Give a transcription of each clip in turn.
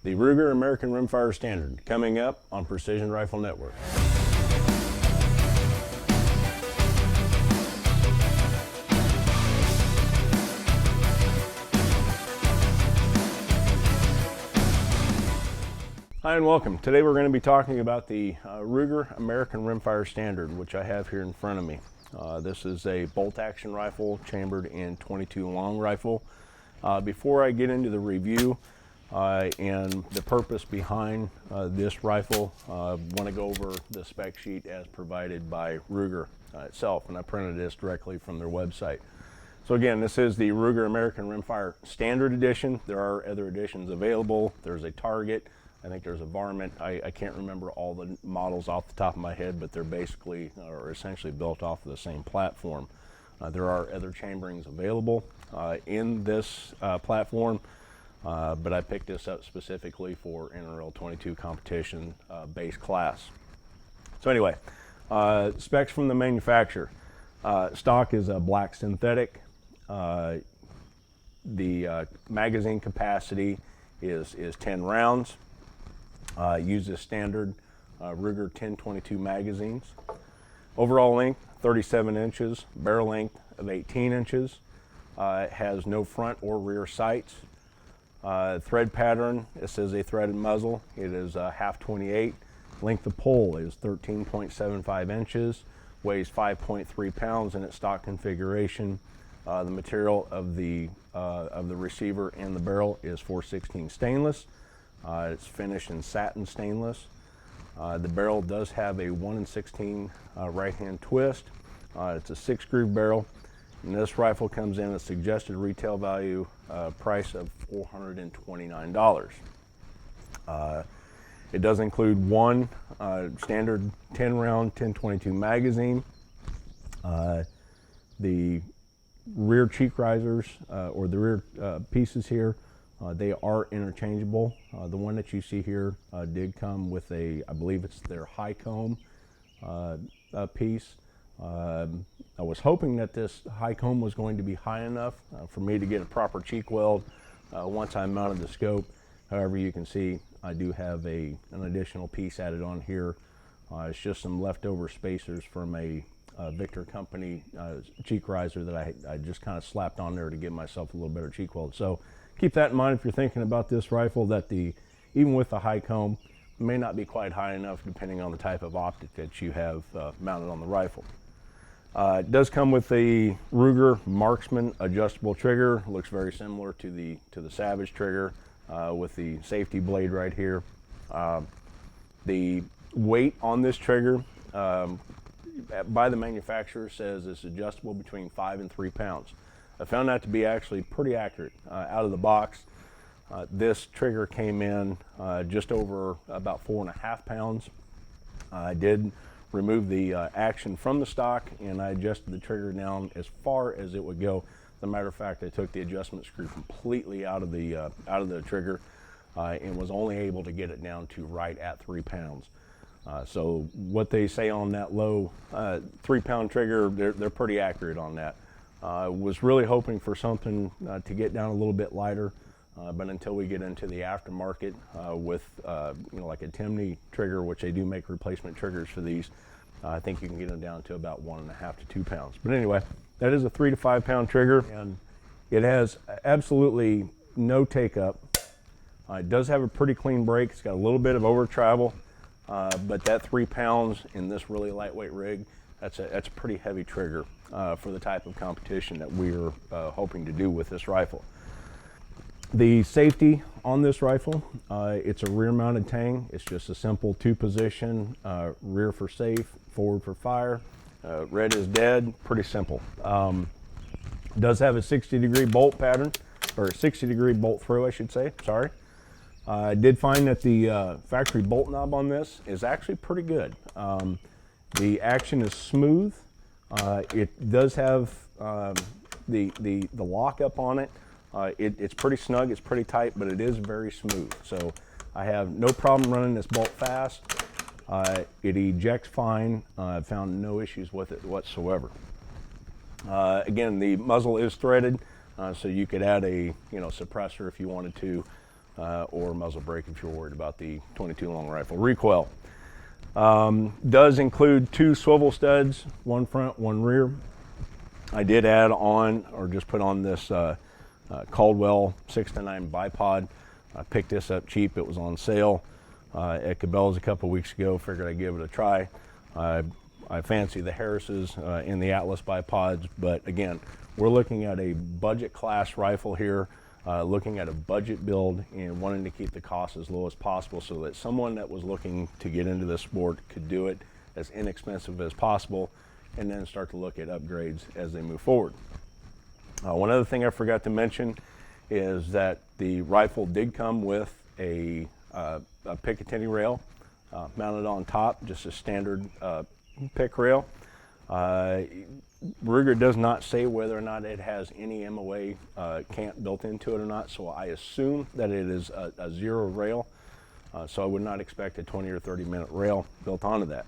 The Ruger American Rimfire Standard, coming up on Precision Rifle Network. Hi and welcome. Today we're going to be talking about the Ruger American Rimfire Standard, which I have here in front of me. This is a bolt action rifle chambered in .22 long rifle. Before I get into the review and the purpose behind this rifle, I want to go over the spec sheet as provided by Ruger itself, and I printed this directly from their website. So again, this is the Ruger American Rimfire Standard Edition. There are other editions available. There's a Target. I think there's a Varmint. I can't remember all the models off the top of my head, but they're basically or essentially built off of the same platform. There are other chamberings available in this platform, but I picked this up specifically for NRL 22 competition base class. So anyway, specs from the manufacturer. Stock is a black synthetic. The magazine capacity is 10 rounds. Uses standard Ruger 1022 magazines. Overall length 37 inches, barrel length of 18 inches. It has no front or rear sights. Thread pattern, this is a threaded muzzle. It is half 28. Length of pole is 13.75 inches, weighs 5.3 pounds in its stock configuration. The material of the receiver and the barrel is 416 stainless. It's finished in satin stainless. The barrel does have a 1 16 right-hand twist. It's a 6-groove barrel, and this rifle comes in a suggested retail value price of $429. It does include one standard 10-round 1022 magazine. The rear cheek risers or the rear pieces here, they are interchangeable. The one that you see here did come with a, I believe it's their high comb piece. I was hoping that this high comb was going to be high enough for me to get a proper cheek weld once I mounted the scope. However, you can see I do have an additional piece added on here. It's just some leftover spacers from a Victor company cheek riser that I just kind of slapped on there to give myself a little better cheek weld. So keep that in mind if you're thinking about this rifle, that even with the high comb, may not be quite high enough depending on the type of optic that you have mounted on the rifle. It does come with the Ruger Marksman adjustable trigger. It looks very similar to the Savage trigger with the safety blade right here. The weight on this trigger by the manufacturer says it's adjustable between 5 and 3 pounds. I found that to be actually pretty accurate. Out of the box, this trigger came in just over about 4.5 pounds. I did remove the action from the stock, and I adjusted the trigger down as far as it would go. As a matter of fact, I took the adjustment screw completely out of the trigger and was only able to get it down to right at 3 pounds. So what they say on that low 3-pound trigger, they're pretty accurate on that. Was really hoping for something to get down a little bit lighter, but until we get into the aftermarket with like a Timney trigger, which they do make replacement triggers for these, I think you can get them down to about 1.5 to 2 pounds. But anyway, that is a 3 to 5 pound trigger, and it has absolutely no take up. It does have a pretty clean break. It's got a little bit of over travel, but that 3 pounds in this really lightweight rig, that's a pretty heavy trigger for the type of competition that we're hoping to do with this rifle. The safety on this rifle, it's a rear mounted tang. It's just a simple 2-position, rear for safe, forward for fire. Red is dead, pretty simple. Does have a 60-degree bolt pattern, or a 60-degree bolt throw, I should say, sorry. I did find that the factory bolt knob on this is actually pretty good. The action is smooth. It does have the lockup on it. It's pretty snug, it's pretty tight, but it is very smooth. So I have no problem running this bolt fast. It ejects fine. I've found no issues with it whatsoever. Again, the muzzle is threaded, so you could add a suppressor if you wanted to. or muzzle brake if you're worried about the 22 long rifle. Recoil does include 2 swivel studs, one front, one rear. I did add on, or just put on this Caldwell 6-9 bipod. I picked this up cheap. It was on sale at Cabela's a couple weeks ago. Figured I'd give it a try. I fancy the Harris's in the Atlas bipods, but again, we're looking at a budget class rifle here, looking at a budget build and wanting to keep the cost as low as possible so that someone that was looking to get into this sport could do it as inexpensive as possible and then start to look at upgrades as they move forward. One other thing I forgot to mention is that the rifle did come with a Picatinny rail mounted on top, just a standard pick rail. Ruger does not say whether or not it has any MOA cant built into it or not, so I assume that it is a 0 rail, so I would not expect a 20 or 30 minute rail built onto that.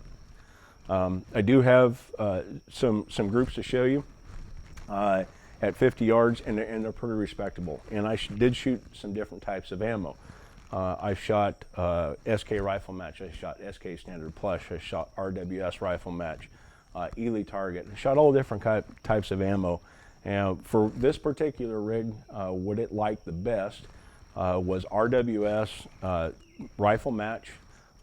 I do have some groups to show you at 50 yards, and they're pretty respectable. And I did shoot some different types of ammo. I shot SK Rifle Match, I shot SK Standard Plus, I shot RWS Rifle Match, Ely Target. I shot all different types of ammo. And for this particular rig, what it liked the best was RWS Rifle Match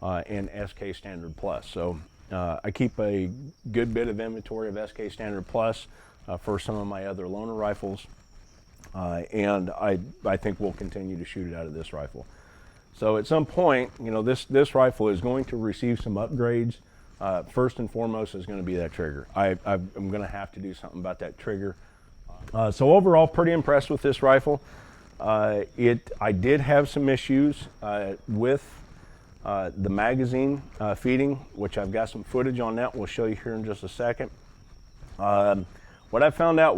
and SK Standard Plus. So I keep a good bit of inventory of SK Standard Plus for some of my other loaner rifles, and I think we'll continue to shoot it out of this rifle. So at some point, you know, this rifle is going to receive some upgrades. First and foremost is going to be that trigger. I'm going to have to do something about that trigger. So overall, pretty impressed with this rifle. I did have some issues with the magazine feeding, which I've got some footage on that. We'll show you here in just a second. What I found out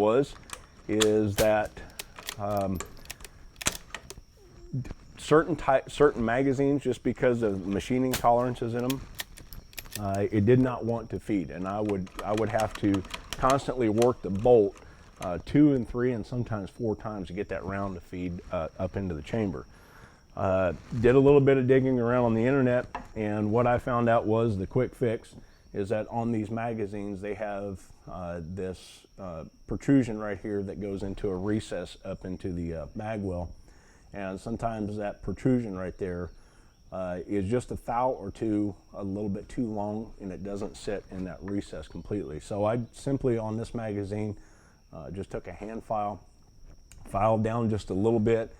is that certain magazines, just because of machining tolerances in them, it did not want to feed, and I would have to constantly work the bolt 2 and 3 and sometimes 4 times to get that round to feed up into the chamber. Did a little bit of digging around on the internet, and what I found out was the quick fix is that on these magazines they have this protrusion right here that goes into a recess up into the mag well, and sometimes that protrusion right there is just a thou or two a little bit too long, and it doesn't sit in that recess completely. So I simply on this magazine just took a hand file, filed down just a little bit,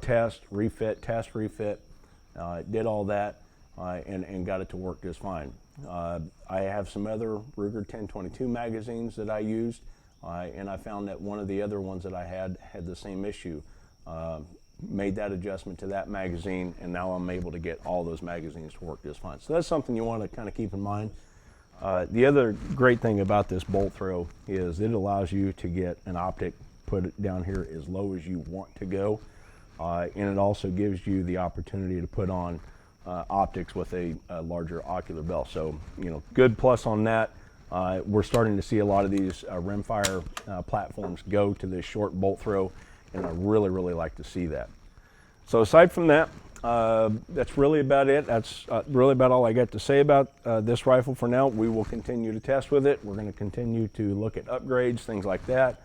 test, refit, did all that, and got it to work just fine. I have some other Ruger 1022 magazines that I used, and I found that one of the other ones that I had the same issue. Made that adjustment to that magazine, and now I'm able to get all those magazines to work just fine. So that's something you want to kind of keep in mind. The other great thing about this bolt throw is it allows you to get an optic, put it down here as low as you want to go, and it also gives you the opportunity to put on optics with a larger ocular bell. So, you know, good plus on that. We're starting to see a lot of these Rimfire platforms go to this short bolt throw, and I really like to see that. So aside from that, that's really about it. That's really about all I got to say about this rifle for now. We will continue to test with it. We're going to continue to look at upgrades, things like that.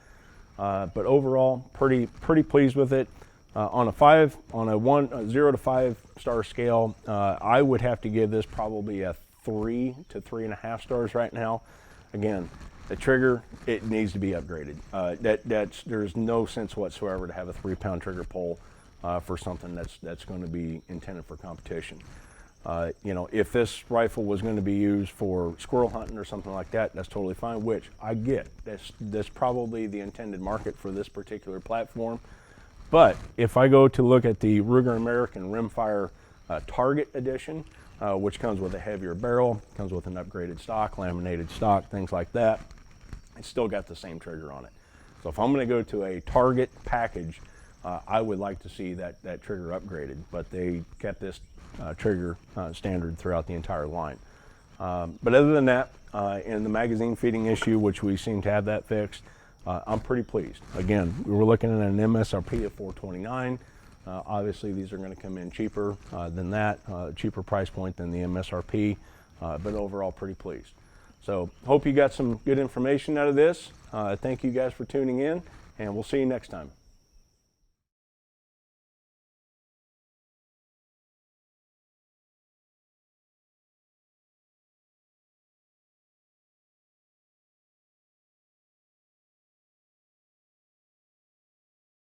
But overall, pretty pleased with it. On a 0 to 5 star scale, I would have to give this probably a 3 to 3.5 stars right now. Again, the trigger, it needs to be upgraded. There's no sense whatsoever to have a 3-pound trigger pull for something that's going to be intended for competition. You know, if this rifle was going to be used for squirrel hunting or something like that, that's totally fine, which I get. That's probably the intended market for this particular platform. But if I go to look at the Ruger American Rimfire Target Edition, which comes with a heavier barrel, comes with an upgraded stock, laminated stock, things like that, it's still got the same trigger on it. So if I'm going to go to a Target package, I would like to see that trigger upgraded, but they kept this trigger standard throughout the entire line. But other than that, in the magazine feeding issue, which we seem to have that fixed, I'm pretty pleased. Again, we were looking at an MSRP of $429. Obviously, these are going to come in cheaper than that, cheaper price point than the MSRP, but overall pretty pleased. So hope you got some good information out of this. Thank you guys for tuning in, and we'll see you next time.